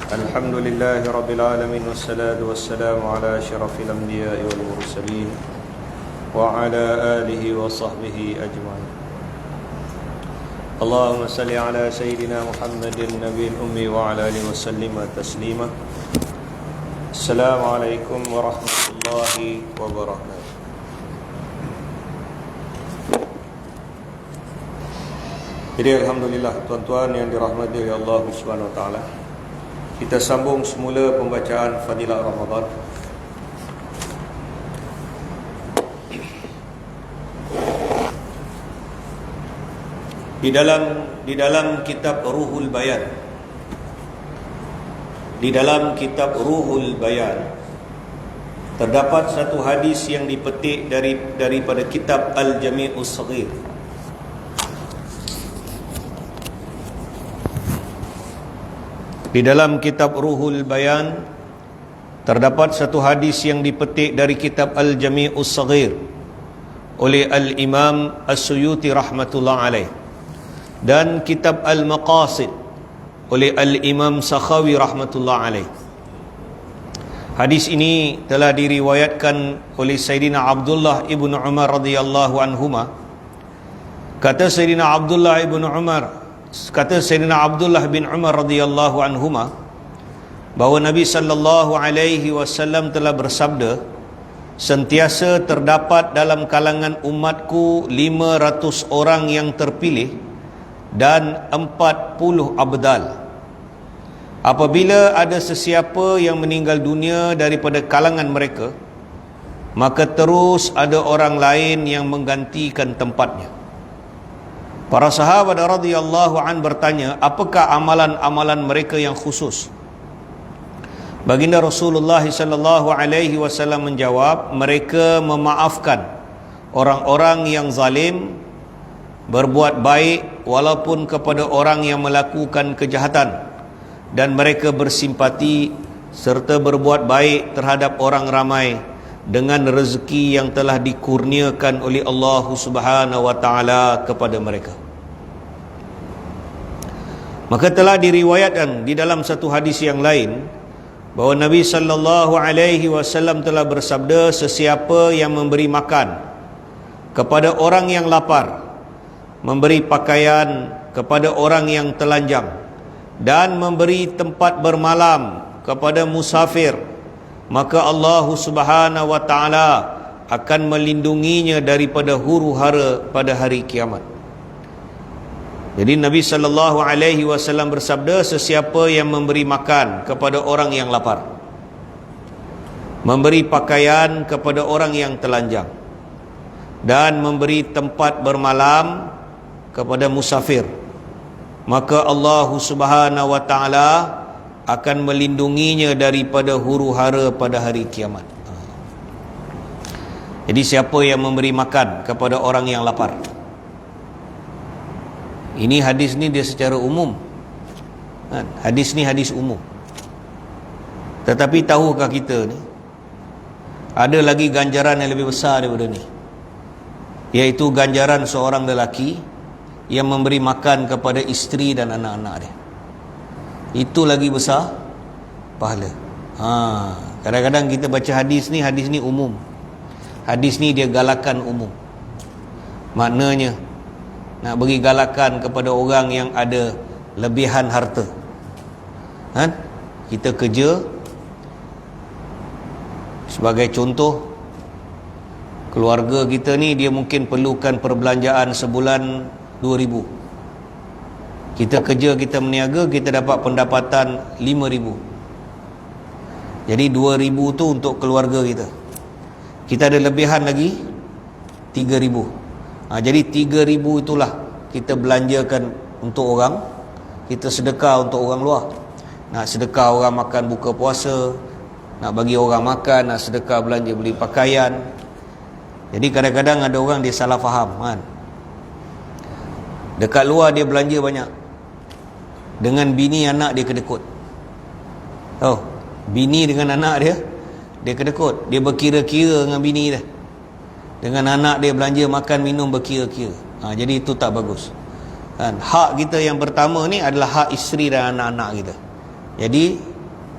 الحمد لله رب العالمين والصلاة والسلام على أشرف الأنبياء والمرسلين وعلى آله وصحبه أجمعين. اللهم صل على سيدنا محمد النبي الأمي وعلى آله وسلم تسليما. السلام عليكم ورحمة الله وبركاته. Jadi alhamdulillah tuan-tuan yang dirahmati oleh Allah Subhanahu wa taala. Kita sambung semula pembacaan Fadilah Ramadan. Di dalam kitab Ruhul Bayan. Di dalam kitab Ruhul Bayan terdapat satu hadis yang dipetik daripada kitab Al-Jami'us Saghir. Di dalam kitab Ruhul Bayan terdapat satu hadis yang dipetik dari kitab Al-Jami'us Saghir oleh Al-Imam As-Suyuti rahmatullah alaih, dan kitab Al-Maqasid oleh Al-Imam Sakhawi rahmatullah alaih. Hadis ini telah diriwayatkan oleh Sayyidina Abdullah ibn Umar radhiyallahu anhuma. Kata Sayyidina Abdullah bin Umar radhiyallahu anhuma bahawa Nabi sallallahu alaihi wasallam telah bersabda, sentiasa terdapat dalam kalangan umatku 500 orang yang terpilih dan 40 abdal. Apabila ada sesiapa yang meninggal dunia daripada kalangan mereka, maka terus ada orang lain yang menggantikan tempatnya. Para sahabat radhiyallahu an bertanya, apakah amalan-amalan mereka yang khusus? Baginda Rasulullah sallallahu alaihi wasallam menjawab, mereka memaafkan orang-orang yang zalim, berbuat baik walaupun kepada orang yang melakukan kejahatan, dan mereka bersimpati serta berbuat baik terhadap orang ramai dengan rezeki yang telah dikurniakan oleh Allah Subhanahu wa taala kepada mereka. Maka telah diriwayatkan di dalam satu hadis yang lain bahawa Nabi sallallahu alaihi wasallam telah bersabda, sesiapa yang memberi makan kepada orang yang lapar, memberi pakaian kepada orang yang telanjang, dan memberi tempat bermalam kepada musafir, maka Allah Subhanahu wa taala akan melindunginya daripada huru-hara pada hari kiamat. Jadi Nabi sallallahu alaihi wasallam bersabda, sesiapa yang memberi makan kepada orang yang lapar, memberi pakaian kepada orang yang telanjang, dan memberi tempat bermalam kepada musafir, maka Allah Subhanahu wa taala akan melindunginya daripada huru-hara pada hari kiamat. Jadi siapa yang memberi makan kepada orang yang lapar? Ini hadis ni dia secara umum. Hadis ni hadis umum. Tetapi tahukah kita ni ada lagi ganjaran yang lebih besar daripada ni, iaitu ganjaran seorang lelaki yang memberi makan kepada isteri dan anak-anak dia. Itu lagi besar pahala. Kadang-kadang kita baca hadis ni umum. Hadis ni dia galakan umum. Maknanya nak bagi galakan kepada orang yang ada lebihan harta. Kita kerja, sebagai contoh, keluarga kita ni dia mungkin perlukan perbelanjaan sebulan 2,000. Kita kerja, kita meniaga, kita dapat pendapatan 5,000. Jadi 2,000 tu untuk keluarga kita. Kita ada lebihan lagi 3,000. Jadi 3,000 itulah kita belanjakan untuk orang. Kita sedekah untuk orang luar. Nak sedekah orang makan buka puasa, nak bagi orang makan, nak sedekah belanja beli pakaian. Jadi kadang-kadang ada orang dia salah faham kan. Dekat luar dia belanja banyak, dengan bini anak dia kedekut. Bini dengan anak dia kedekut. Dia berkira-kira dengan bini dia, dengan anak dia belanja makan minum berkira-kira. Jadi itu tak bagus kan. Hak kita yang pertama ni adalah hak isteri dan anak-anak kita. Jadi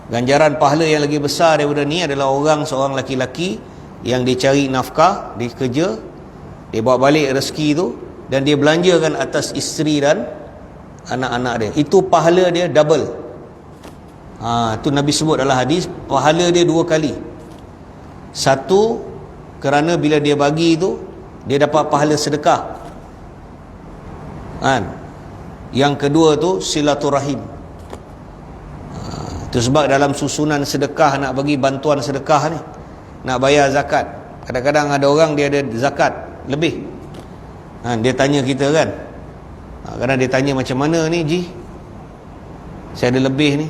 Ganjaran pahala yang lagi besar daripada ni adalah seorang laki-laki yang dia cari nafkah, dia kerja, dia bawa balik rezeki tu dan dia belanjakan atas isteri dan anak-anak dia. Itu pahala dia double. Itu Nabi sebut dalam hadis, pahala dia 2 kali. Satu, kerana bila dia bagi tu dia dapat pahala sedekah. Yang kedua tu silaturahim. Itu sebab dalam susunan sedekah, nak bagi bantuan sedekah ni, nak bayar zakat, kadang-kadang ada orang dia ada zakat lebih, dia tanya kita kan, kadang dia tanya, macam mana ni Ji, saya ada lebih ni.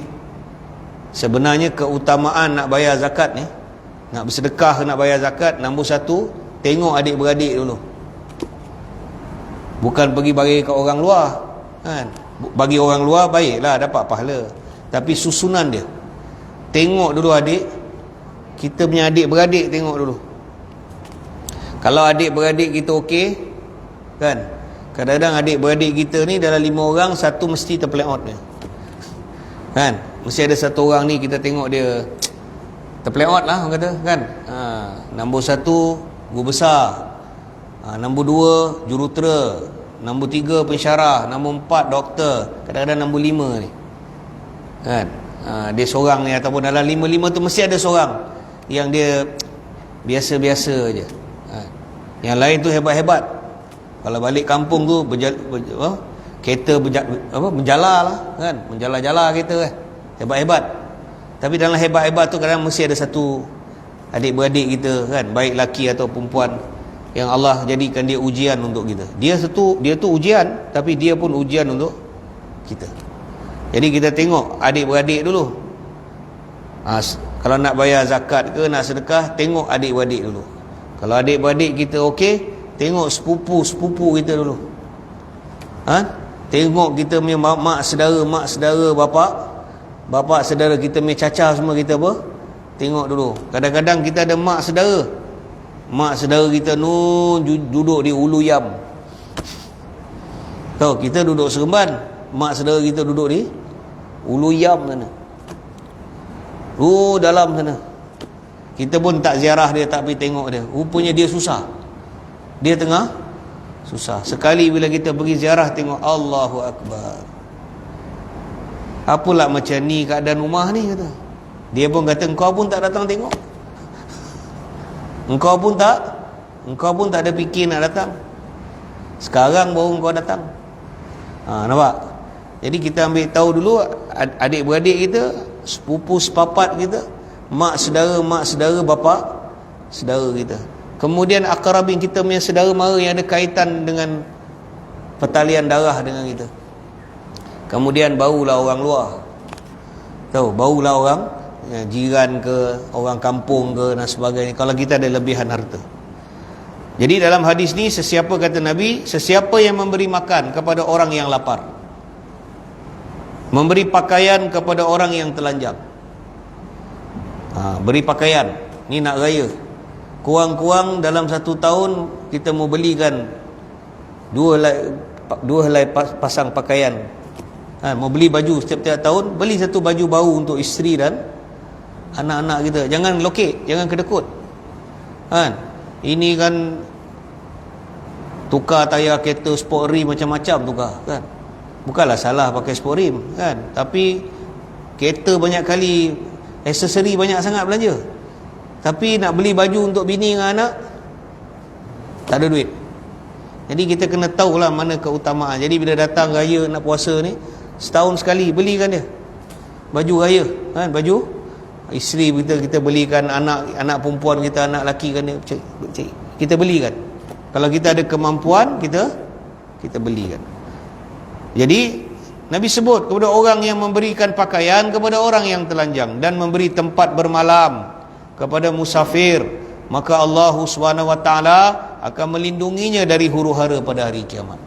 Sebenarnya keutamaan nak bayar zakat ni, nak bersedekah, nak bayar zakat, nombor satu, tengok adik-beradik dulu. Bukan pergi bagi kat orang luar kan. Bagi orang luar baiklah, dapat pahala, tapi susunan dia, tengok dulu adik kita punya, adik-beradik tengok dulu. Kalau adik-beradik kita okey kan, kadang-kadang adik-beradik kita ni dalam 5 orang, satu mesti terpeleot dia kan. Mesti ada satu orang ni kita tengok dia terpeleot lah, orang kata kan. Nombor 1 guru besar, nombor 2 jurutera, nombor 3 pensyarah, nombor 4 doktor, kadang-kadang nombor 5 ni kan. Dia seorang ni, ataupun dalam 5 tu mesti ada seorang yang dia biasa-biasa je. Yang lain tu hebat-hebat. Kalau balik kampung tu kereta menjala lah kan, menjala-jala kereta kan, hebat-hebat. Tapi dalam hebat-hebat tu kadang mesti ada satu adik-beradik kita kan, baik laki atau perempuan, yang Allah jadikan dia ujian untuk kita. Dia tu ujian, tapi dia pun ujian untuk kita. Jadi kita tengok adik-beradik dulu. Kalau nak bayar zakat ke, nak sedekah, tengok adik-beradik dulu. Kalau adik-beradik kita okey, tengok sepupu kita dulu. Tengok kita punya mak saudara, bapa saudara kita punya caca semua, kita apa? Tengok dulu. Kadang-kadang kita ada mak saudara kita duduk di Ulu Yam. Tahu, kita duduk Seremban, mak saudara kita duduk di Ulu Yam sana, dalam sana. Kita pun tak ziarah dia, tak pergi tengok dia. Rupanya dia susah, dia tengah susah. Sekali bila kita pergi ziarah, tengok, Allahu Akbar, apalah macam ni keadaan rumah ni, kata. Dia pun kata, engkau pun tak datang tengok, engkau pun tak ada fikir nak datang, sekarang baru engkau datang. Nampak? Jadi kita ambil tahu dulu adik-beradik kita, sepupu sepapat kita, mak saudara, bapa saudara kita. Kemudian akrabin kita punya saudara mara yang ada kaitan dengan pertalian darah dengan kita. Kemudian barulah orang luar. Tahu, barulah orang jiran ke, orang kampung ke dan sebagainya, kalau kita ada lebihan harta. Jadi dalam hadis ni, sesiapa, kata Nabi, sesiapa yang memberi makan kepada orang yang lapar, memberi pakaian kepada orang yang telanjang. Beri pakaian, ni nak raya, kurang-kurang dalam 1 tahun kita mau belikan 2 helai pasang pakaian. Mau beli baju setiap tahun, beli 1 baju baru untuk isteri dan anak-anak kita. Jangan lokek, jangan kedekut ini kan tukar tayar kereta sport rim macam-macam tukar kan. Bukanlah salah pakai sport rim kan, tapi kereta banyak kali, aksesori banyak sangat belanja, tapi nak beli baju untuk bini dengan anak, tak ada duit. Jadi kita kena tahulah mana keutamaan. Jadi bila datang raya nak puasa ni, setahun sekali belikan dia baju raya kan, baju isteri kita belikan, anak perempuan kita, anak lelaki kan, kita belikan. Kalau kita ada kemampuan, kita belikan. Jadi Nabi sebut kepada orang yang memberikan pakaian kepada orang yang telanjang dan memberi tempat bermalam kepada musafir, maka Allah Subhanahu wa taala akan melindunginya dari huru-hara pada hari kiamat.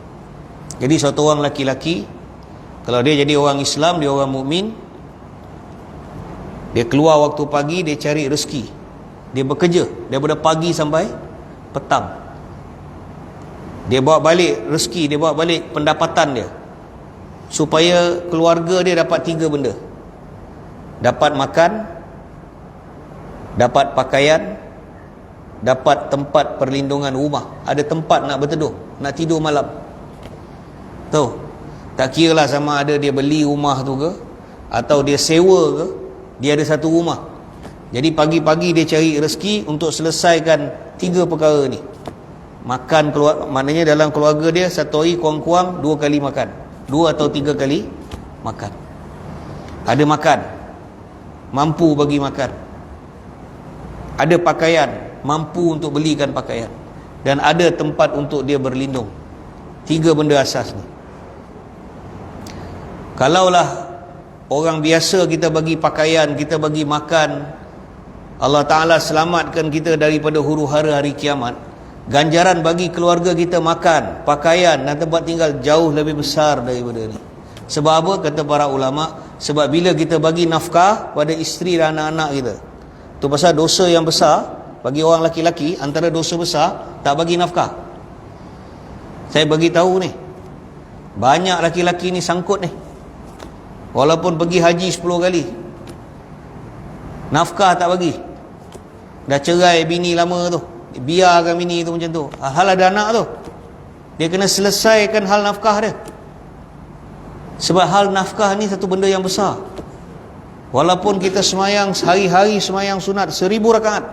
Jadi suatu orang laki-laki, kalau dia jadi orang Islam, dia orang mukmin, dia keluar waktu pagi, dia cari rezeki, dia bekerja daripada pagi sampai petang, dia bawa balik rezeki, dia bawa balik pendapatan dia, supaya keluarga dia dapat 3 benda. dapat makan, dapat pakaian, dapat tempat perlindungan rumah, ada tempat nak berteduh, nak tidur malam. Tahu? Tak kira lah sama ada dia beli rumah tu ke atau dia sewa ke, dia ada satu rumah. Jadi pagi-pagi dia cari rezeki untuk selesaikan 3 perkara ni. Makan, maknanya dalam keluarga dia satu hari kurang-kurang 2 kali makan, 2 atau 3 kali makan. Ada makan, mampu bagi makan. Ada pakaian, mampu untuk belikan pakaian. Dan ada tempat untuk dia berlindung. 3 benda asas ni. Kalaulah orang biasa kita bagi pakaian, kita bagi makan, Allah Ta'ala selamatkan kita daripada huru-hara hari kiamat, ganjaran bagi keluarga kita makan, pakaian dan tempat tinggal jauh lebih besar daripada ni. Sebab apa? Kata para ulama, sebab bila kita bagi nafkah pada isteri dan anak-anak kita, tu pasal dosa yang besar bagi orang laki-laki, antara dosa besar tak bagi nafkah. Saya bagi tahu ni, banyak laki-laki ni sangkut ni, walaupun pergi haji 10 kali, nafkah tak bagi. Dah cerai bini lama tu, biarkan bini tu macam tu. Hal ada anak tu, dia kena selesaikan hal nafkah dia. Sebab hal nafkah ni satu benda yang besar. Walaupun kita semayang hari-hari, semayang sunat 1000 rakaat,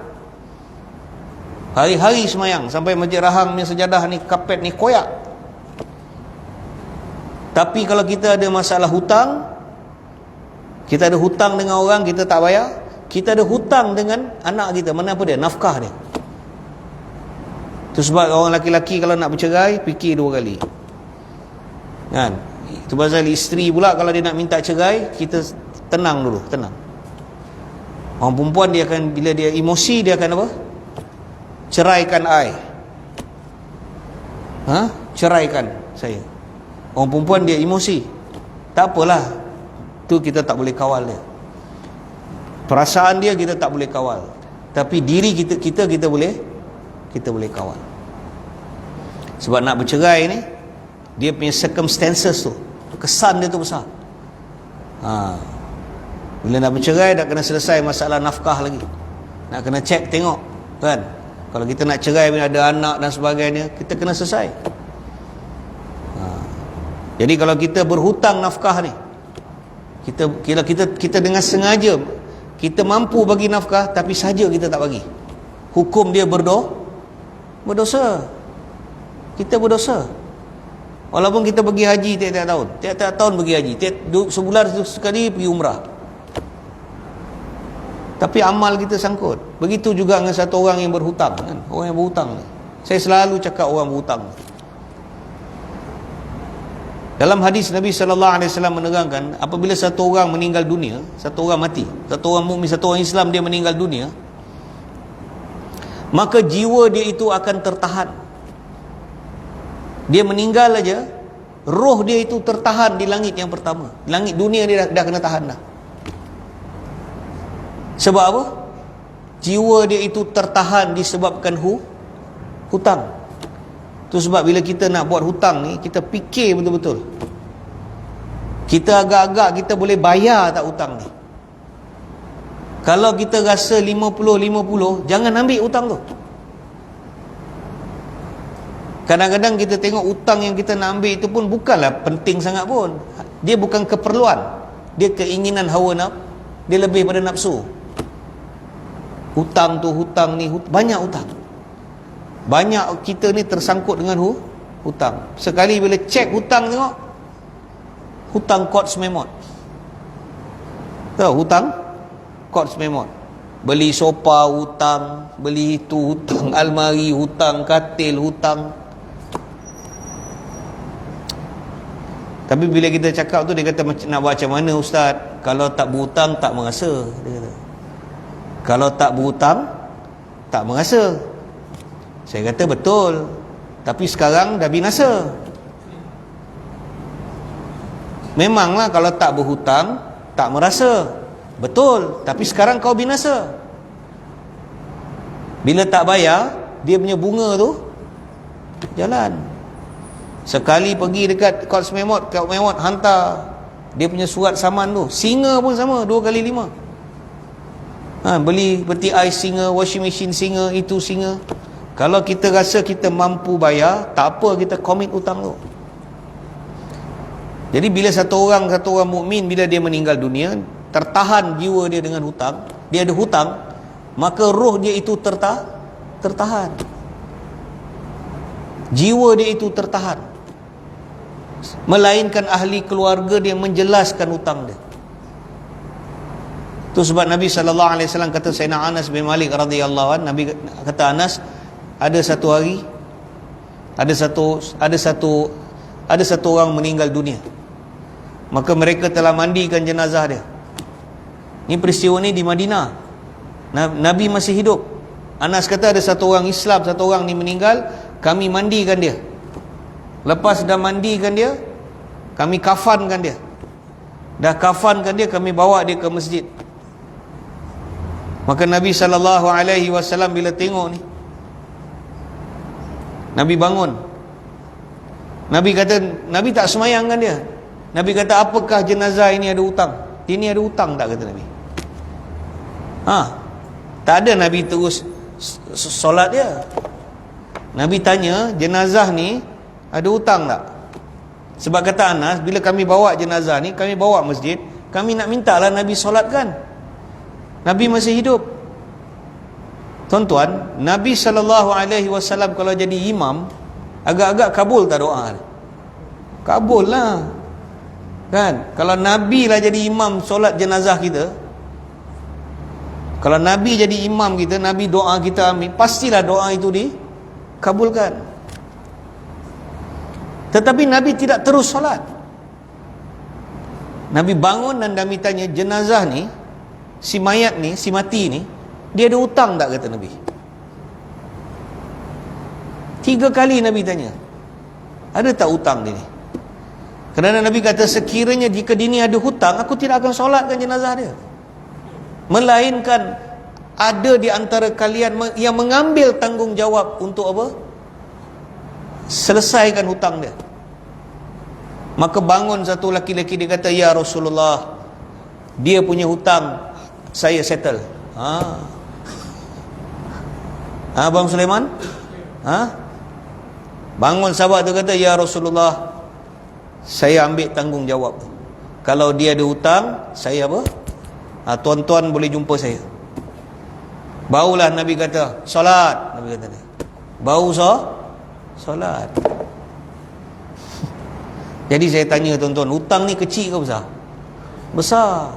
hari-hari semayang sampai Masjid Rahang ni sejadah ni, kapet ni koyak, tapi kalau kita ada masalah hutang, kita ada hutang dengan orang, kita tak bayar, kita ada hutang dengan anak kita, mana apa dia? Nafkah dia. Itu sebab orang laki-laki kalau nak bercerai, fikir 2 kali. Kan? Itu pasal isteri pula kalau dia nak minta cerai, kita tenang dulu, tenang. Orang perempuan dia akan, bila dia emosi, dia akan apa? Ceraikan I. Ceraikan saya. Orang perempuan dia emosi. Tak apalah, tu kita tak boleh kawal dia. Perasaan dia kita tak boleh kawal, tapi diri kita boleh kawal. Sebab nak bercerai ni, dia punya circumstances tu, kesan dia tu besar. Bila nak bercerai, dah kena selesai masalah nafkah lagi, nak kena cek tengok kan. Kalau kita nak cerai, ada anak dan sebagainya, kita kena selesai. Jadi kalau kita berhutang nafkah ni, kita dengan sengaja, kita mampu bagi nafkah tapi saja kita tak bagi, hukum dia berdosa. Kita berdosa. Walaupun kita pergi haji tiap-tiap tahun pergi haji, sebulan sekali pergi umrah, tapi amal kita sangkut. Begitu juga dengan satu orang yang berhutang kan? Orang yang berhutang ni, saya selalu cakap orang berhutang. Dalam hadis Nabi SAW menerangkan, apabila satu orang meninggal dunia, satu orang mati, satu orang mukmin, satu orang Islam, dia meninggal dunia, maka jiwa dia itu akan tertahan. Dia meninggal aja, roh dia itu tertahan di langit yang pertama. Langit dunia dia dah kena tahan dah. Sebab apa? Jiwa dia itu tertahan disebabkan hutang. Itu sebab bila kita nak buat hutang ni, kita fikir betul-betul. Kita agak-agak kita boleh bayar tak hutang ni. Kalau kita rasa 50-50, jangan ambil hutang tu. Kadang-kadang kita tengok hutang yang kita nak ambil itu pun bukanlah penting sangat pun. Dia bukan keperluan, dia keinginan hawa dia lebih pada nafsu. Hutang tu, hutang ni, banyak hutang. Banyak kita ni tersangkut dengan hutang. Sekali bila cek hutang, tengok hutang Courts Memot. Tahu hutang Courts Memot? Beli sofa hutang, beli itu hutang, almari hutang, katil hutang. Tapi bila kita cakap tu, dia kata nak buat macam mana ustaz? Kalau tak berhutang tak merasa, dia kata. Kalau tak berhutang tak merasa. Saya kata betul, tapi sekarang dah binasa. Memanglah kalau tak berhutang tak merasa, betul, tapi sekarang kau binasa. Bila tak bayar, dia punya bunga tu jalan. Sekali pergi dekat Courts Memot, hantar Dia punya surat saman tu. Singa pun sama, 2 kali 5. Beli peti ais singa, washing machine singa, itu singa. Kalau kita rasa kita mampu bayar, tak apa, kita komit hutang tu. Jadi bila satu orang mukmin, bila dia meninggal dunia, tertahan jiwa dia dengan hutang, dia ada hutang, maka roh dia itu tertahan. Jiwa dia itu tertahan. Melainkan ahli keluarga dia menjelaskan hutang dia. Itu sebab Nabi SAW kata, Sayyidina Anas bin Malik radhiyallahu anhu, Nabi kata, Anas, ada satu hari ada satu orang meninggal dunia, maka mereka telah mandikan jenazah dia. Ini peristiwa ni di Madinah, Nabi masih hidup. Anas kata, ada satu orang Islam, satu orang ni meninggal, kami mandikan dia. Lepas dah mandikan dia, kami kafankan dia. Dah kafankan dia, kami bawa dia ke masjid. Maka Nabi SAW bila tengok ni, Nabi bangun. Nabi kata, Nabi tak semayangkan dia. Nabi kata, apakah jenazah ini ada hutang? Ini ada hutang tak, kata Nabi. Tak ada Nabi terus solat dia. Nabi tanya, jenazah ni ada hutang tak? Sebab kata Anas, bila kami bawa jenazah ni, kami bawa masjid, kami nak mintalah Nabi solatkan. Nabi masih hidup. Tuan-tuan, Nabi SAW kalau jadi imam, agak-agak kabul tak doa? Kabul lah, kan? Kalau Nabi lah jadi imam solat jenazah kita, kalau Nabi jadi imam kita, Nabi doa kita amin, pastilah doa itu dikabulkan. Tetapi Nabi tidak terus solat. Nabi bangun dan Nabi tanya, jenazah ni, si mayat ni, si mati ni, dia ada hutang tak, kata Nabi. 3 kali Nabi tanya, ada tak hutang dia ni? Kerana Nabi kata, sekiranya jika dia ni ada hutang, aku tidak akan solatkan jenazah dia. Melainkan ada di antara kalian yang mengambil tanggungjawab untuk apa? Selesaikan hutang dia. Maka bangun satu laki-laki, dia kata, ya Rasulullah, dia punya hutang saya settle. Abang Sulaiman? Bangun sahabat tu kata, ya Rasulullah, saya ambil tanggungjawab. Kalau dia ada hutang, saya apa? Tuan-tuan boleh jumpa saya. Barulah Nabi kata, solat. Nabi kata, baru solat. Jadi saya tanya tuan-tuan, hutang ni kecil ke besar? Besar.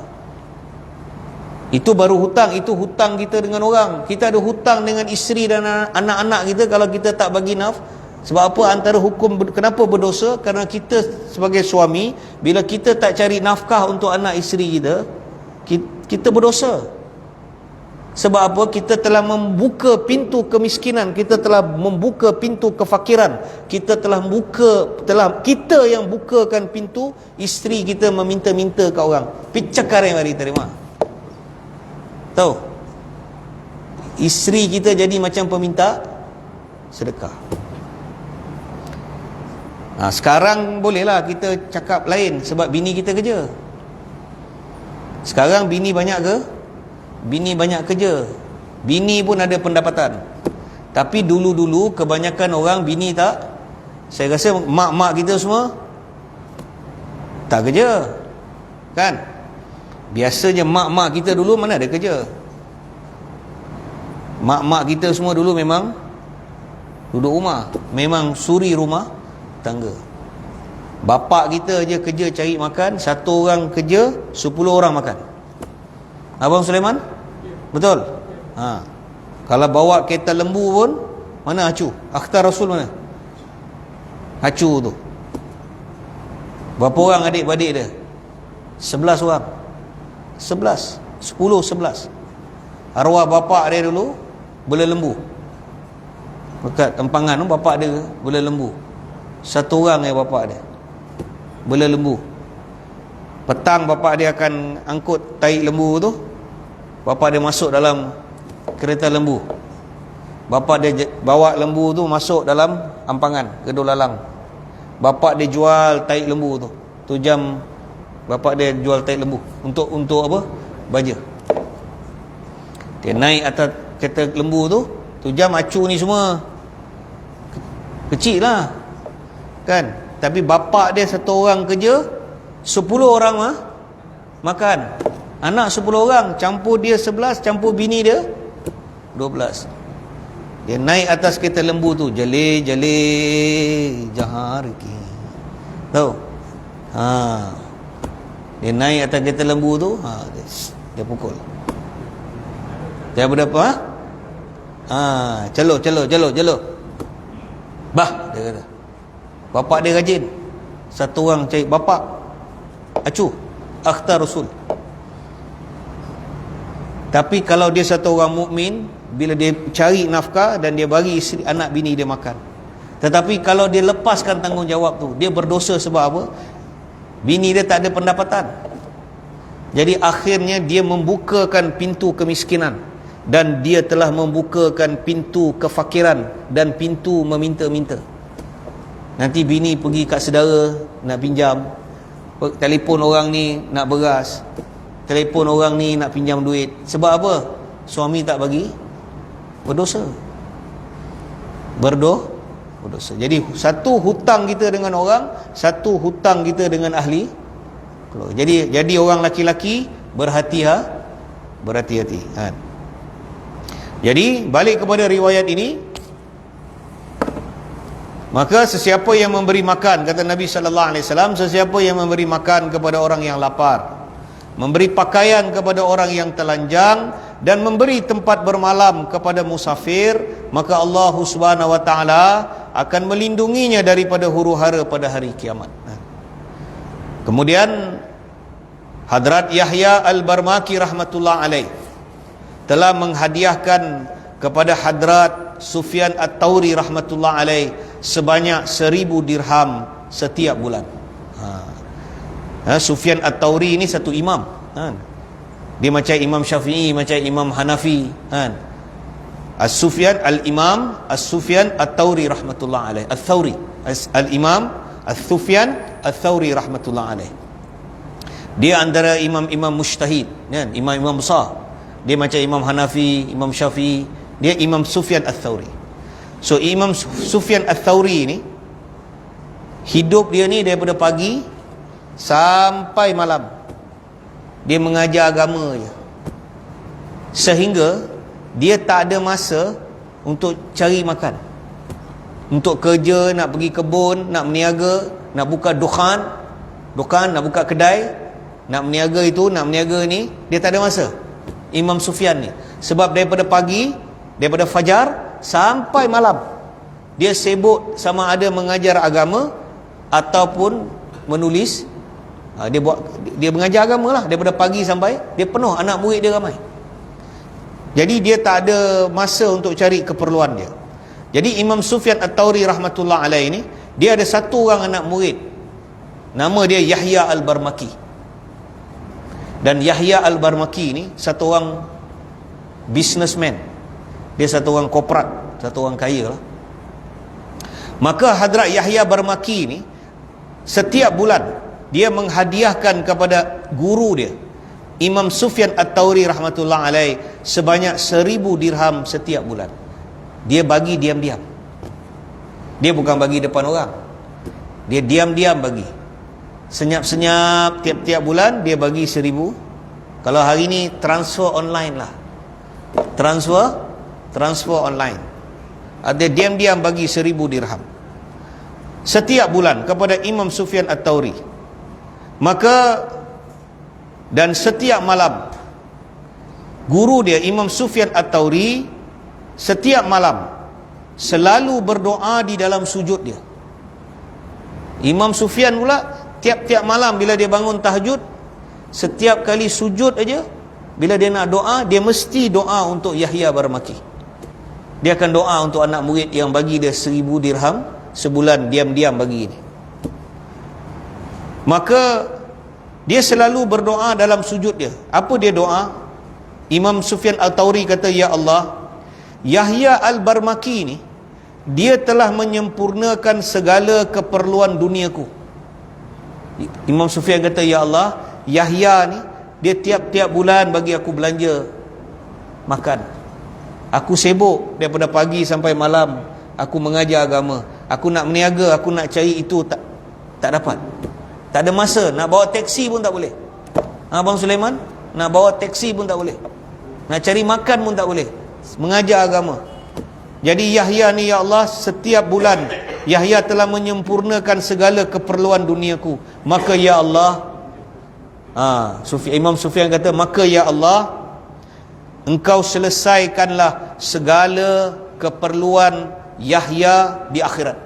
Itu baru hutang. Itu hutang kita dengan orang. Kita ada hutang dengan isteri dan anak-anak kita. Kalau kita tak bagi sebab apa? Antara hukum, kenapa berdosa? Kerana kita sebagai suami, bila kita tak cari nafkah untuk anak isteri kita berdosa. Sebab apa? Kita telah membuka pintu kemiskinan, kita telah membuka pintu kefakiran, kita kita yang bukakan pintu isteri kita meminta-minta ke orang. Picakar yang mari terima. Tahu? Isteri kita jadi macam peminta sedekah. Sekarang bolehlah kita cakap lain sebab bini kita kerja. Sekarang bini banyak ke? Bini banyak kerja. Bini pun ada pendapatan. Tapi dulu-dulu kebanyakan orang bini tak. Saya rasa mak-mak kita semua tak kerja, kan? Biasanya mak-mak kita dulu mana ada kerja. Mak-mak kita semua dulu memang duduk rumah, memang suri rumah tangga. Bapak kita je kerja cari makan, satu orang kerja, 10 orang makan. Abang Sulaiman? Betul? Kalau bawa kereta lembu pun, mana acu? Akhtar Rasul mana? Acu tu. Berapa orang adik-beradik dia? 11 orang. 11, 10, 11. Arwah bapak dia dulu bela lembu. Dekat Tempangan tu bapak dia bela lembu. Satu orang yang bapak dia bela lembu. Petang bapak dia akan angkut tahi lembu tu, bapak dia masuk dalam kereta lembu. Bapak dia bawa lembu tu masuk dalam ampangan, gedung lalang. Bapak dia jual tahi lembu tu. Tu jam Bapak dia jual tai lembu untuk apa? Baja. Dia naik atas kereta lembu tu jam acu ni semua kecil lah kan, tapi bapak dia satu orang kerja, 10 orang makan. Anak 10 orang, campur dia 11, campur bini dia 12. Dia naik atas kereta lembu tu, jale jahar ki. Tahu? Dia naik atas kereta lembu tu, dia pukul. Dia berapa? Celok. Bah, dia kata. Bapak dia rajin. Satu orang cari bapak. Acu, akhtar Rasul. Tapi kalau dia satu orang mukmin, bila dia cari nafkah dan dia bagi isteri, anak bini dia makan. Tetapi kalau dia lepaskan tanggungjawab tu, dia berdosa sebab apa? Bini dia tak ada pendapatan. Jadi akhirnya dia membukakan pintu kemiskinan, dan dia telah membukakan pintu kefakiran dan pintu meminta-minta. Nanti bini pergi kat saudara nak pinjam, telefon orang ni nak beras, telefon orang ni nak pinjam duit. Sebab apa? Suami tak bagi, berdosa. Berdosa. Jadi satu hutang kita dengan orang, satu hutang kita dengan ahli keluarga. Jadi orang laki-laki berhati-hati. Jadi balik kepada riwayat ini, maka sesiapa yang memberi makan, kata Nabi sallallahu alaihi wasallam, sesiapa yang memberi makan kepada orang yang lapar, memberi pakaian kepada orang yang telanjang, dan memberi tempat bermalam kepada musafir, maka Allah Subhanahu wa taala akan melindunginya daripada huru-hara pada hari kiamat. Kemudian Hadrat Yahya Al-Barmaki rahmatullah alaih telah menghadiahkan kepada Hadrat Sufyan At-Tauri rahmatullah alaih sebanyak 1000 dirham setiap bulan. Sufyan At-Tauri ini satu imam. Dia macam Imam Syafi'i, macam Imam Hanafi. As-Sufyan Al-Imam As-Sufyan At-Tauri rahmatullah alaih. Al-Thawri, Al-Imam As-Sufyan Al-Thawri rahmatullah alaih. Dia antara imam-imam mujtahid, kan? Imam-imam besar. Dia macam Imam Hanafi, Imam Syafi'i. Dia Imam Sufyan Al-Thawri. So Imam Sufyan Al-Thawri ni, hidup dia ni daripada pagi sampai malam dia mengajar agama je, sehingga dia tak ada masa untuk cari makan, untuk kerja, nak pergi kebun, nak meniaga, nak buka dukhan, nak buka kedai, nak meniaga itu, nak meniaga ni. Dia tak ada masa, Imam Sufyan ni. Sebab daripada pagi, daripada fajar sampai malam, dia sibuk sama ada mengajar agama ataupun menulis. Dia mengajar agama lah. Daripada pagi sampai, dia penuh, anak murid dia ramai. Jadi dia tak ada masa untuk cari keperluan dia. Jadi Imam Sufyan At-Tauri rahmatullah alaih ni, dia ada satu orang anak murid, nama dia Yahya Al-Barmaki. Dan Yahya Al-Barmaki ni satu orang businessman. Dia satu orang korporat, satu orang kaya lah. Maka Hadrat Yahya Barmaki ni setiap bulan dia menghadiahkan kepada guru dia, Imam Sufyan At-Tauri rahmatullah alaih, sebanyak 1000 dirham setiap bulan. Dia bagi diam-diam. Dia bukan bagi depan orang, dia diam-diam bagi. Senyap-senyap, tiap-tiap bulan dia bagi 1000. Kalau hari ni transfer online lah, transfer online. Dia diam-diam bagi 1000 dirham setiap bulan kepada Imam Sufyan At-Tauri. Maka dan setiap malam, guru dia Imam Sufyan At-Tauri setiap malam selalu berdoa di dalam sujud dia. Imam Sufyan pula tiap-tiap malam bila dia bangun tahajud, setiap kali sujud aja, bila dia nak doa, dia mesti doa untuk Yahya Barmaki. Dia akan doa untuk anak murid yang bagi dia 1000 dirham sebulan, diam-diam bagi ni. Maka dia selalu berdoa dalam sujud dia. Apa dia doa? Imam Sufyan Al-Tauri kata, ya Allah, Yahya Al-Barmaki ni, dia telah menyempurnakan segala keperluan duniaku. Imam Sufyan kata, ya Allah, Yahya ni dia tiap-tiap bulan bagi aku belanja makan. Aku sibuk daripada pagi sampai malam, aku mengajar agama, aku nak meniaga, aku nak cari itu, tak dapat, tak ada masa. Nak bawa teksi pun tak boleh. Abang Sulaiman, nak bawa teksi pun tak boleh, nak cari makan pun tak boleh, mengajar agama. Jadi Yahya ni, ya Allah, setiap bulan Yahya telah menyempurnakan segala keperluan duniaku. Maka ya Allah, Imam Sufyan kata, maka ya Allah, Engkau selesaikanlah segala keperluan Yahya di akhirat.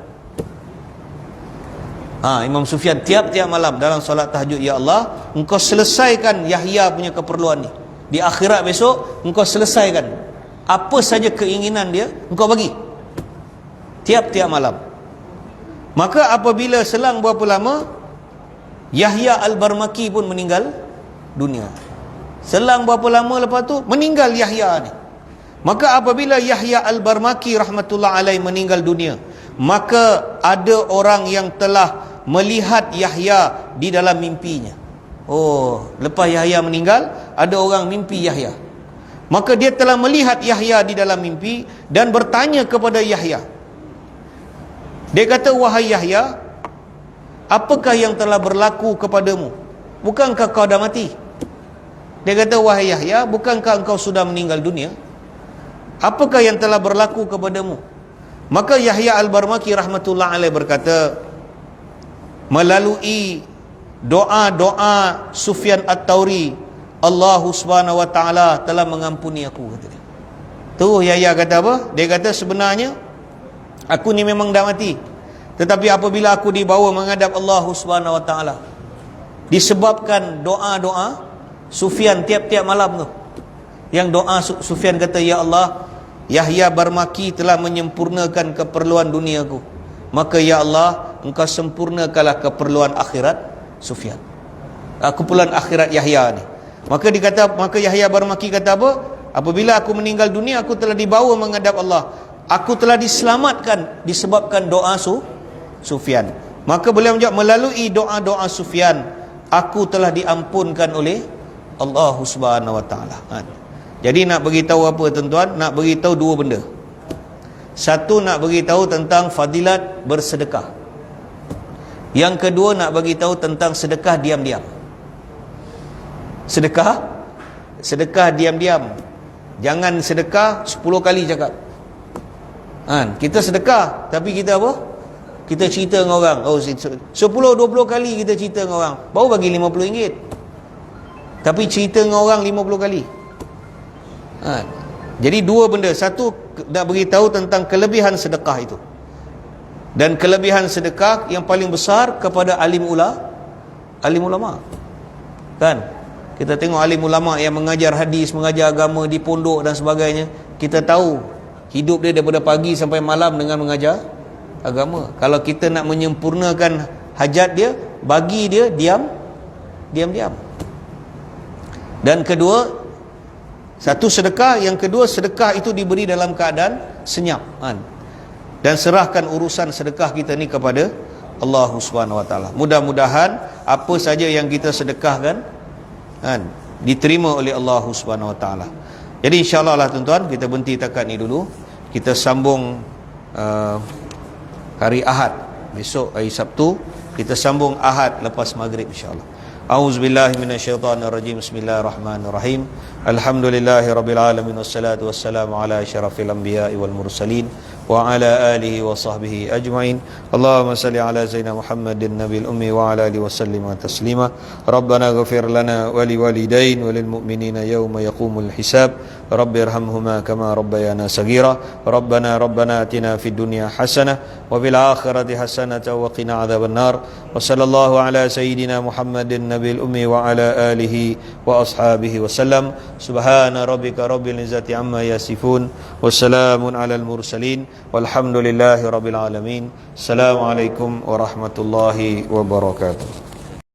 Imam Sufyan tiap-tiap malam dalam solat tahajud, ya Allah, Engkau selesaikan Yahya punya keperluan ni. Di akhirat besok, Engkau selesaikan. Apa saja keinginan dia, Engkau bagi. Tiap-tiap malam. Maka apabila selang berapa lama, Yahya Al-Barmaki pun meninggal dunia. Selang berapa lama lepas tu, meninggal Yahya ni. Maka apabila Yahya Al-Barmaki rahmatullah alaih meninggal dunia, maka ada orang yang telah melihat Yahya di dalam mimpinya. Lepas Yahya meninggal, ada orang mimpi Yahya. Maka dia telah melihat Yahya di dalam mimpi dan bertanya kepada Yahya. Dia kata, wahai Yahya, apakah yang telah berlaku kepadamu? Bukankah kau dah mati? Dia kata, wahai Yahya, bukankah engkau sudah meninggal dunia? Apakah yang telah berlaku kepadamu? Maka Yahya Al-Barmaki rahmatullah alaih berkata, melalui doa-doa Sufyan At-Tauri, Allah subhanahu wa ta'ala telah mengampuni aku, kata dia. Tu Yahya kata apa? Dia kata, sebenarnya aku ni memang dah mati, tetapi apabila aku dibawa menghadap Allah subhanahu wa ta'ala, disebabkan doa-doa Sufyan tiap-tiap malam tu, yang doa Sufyan kata, ya Allah, Yahya Barmaki telah menyempurnakan keperluan duniaku, maka ya Allah, Engkau sempurnakanlah keperluan akhirat Sufyan, keperluan akhirat Yahya ni. Maka Yahya Barmaki kata apa? Apabila aku meninggal dunia, aku telah dibawa menghadap Allah, aku telah diselamatkan disebabkan doa Sufyan. Maka beliau menjawab, melalui doa-doa Sufyan, aku telah diampunkan oleh Allah subhanahu wa ta'ala. Jadi nak beritahu apa tuan-tuan? Nak beritahu dua benda. Satu, nak beritahu tentang fadilat bersedekah. Yang kedua, nak beritahu tentang sedekah diam-diam. Sedekah diam-diam. Jangan sedekah 10 kali cakap. Kita sedekah, tapi kita apa? Kita cerita dengan orang. 10-20 kali kita cerita dengan orang, baru bagi RM50. Tapi cerita dengan orang 50 kali. Jadi dua benda. Satu, nak beritahu tentang kelebihan sedekah itu. Dan kelebihan sedekah yang paling besar kepada alim ulama. Kan? Kita tengok alim ulama yang mengajar hadis, mengajar agama di pondok dan sebagainya, kita tahu hidup dia daripada pagi sampai malam dengan mengajar agama. Kalau kita nak menyempurnakan hajat dia, bagi dia diam-diam. Dan kedua, satu sedekah, yang kedua sedekah itu diberi dalam keadaan senyap, dan serahkan urusan sedekah kita ni kepada Allah Subhanahu wa taala. Mudah-mudahan apa saja yang kita sedekahkan diterima oleh Allah Subhanahu wa taala. Jadi insya-Allah lah tuan-tuan, kita berhenti takat ni dulu. Kita sambung hari Ahad, besok hari Sabtu kita sambung Ahad lepas maghrib insya-Allah. A'udzubillahi minasyaitonirrajim. Bismillahirrahmanirrahim. Alhamdulillahirabbil alamin wassalatu wassalamu ala asyrafil anbiya'i wal mursalin wa ala alihi wa sahbihi ajma'in. Allahumma salli ala Sayyidina Muhammadin nabil ummi wa ala alihi wa sallim wa taslima. Rabbana ighfir lana wa liwalidain wa lil mu'minina yawma yaqumul hisab. Rabbirhamhuma kama rabbayana saghira. Rabbana atina fid dunya hasanah wa fil akhirati hasanah wa qina adzabannar. Wa sallallahu ala Sayyidina Muhammadin nabil ummi wa ala alihi wa ashabihi wa sallam. Subhana rabbika rabbil izzati amma yasifun. Wassalamun alal mursalin. Walhamdulillahi rabbil alamin. Assalamualaikum warahmatullahi wabarakatuh.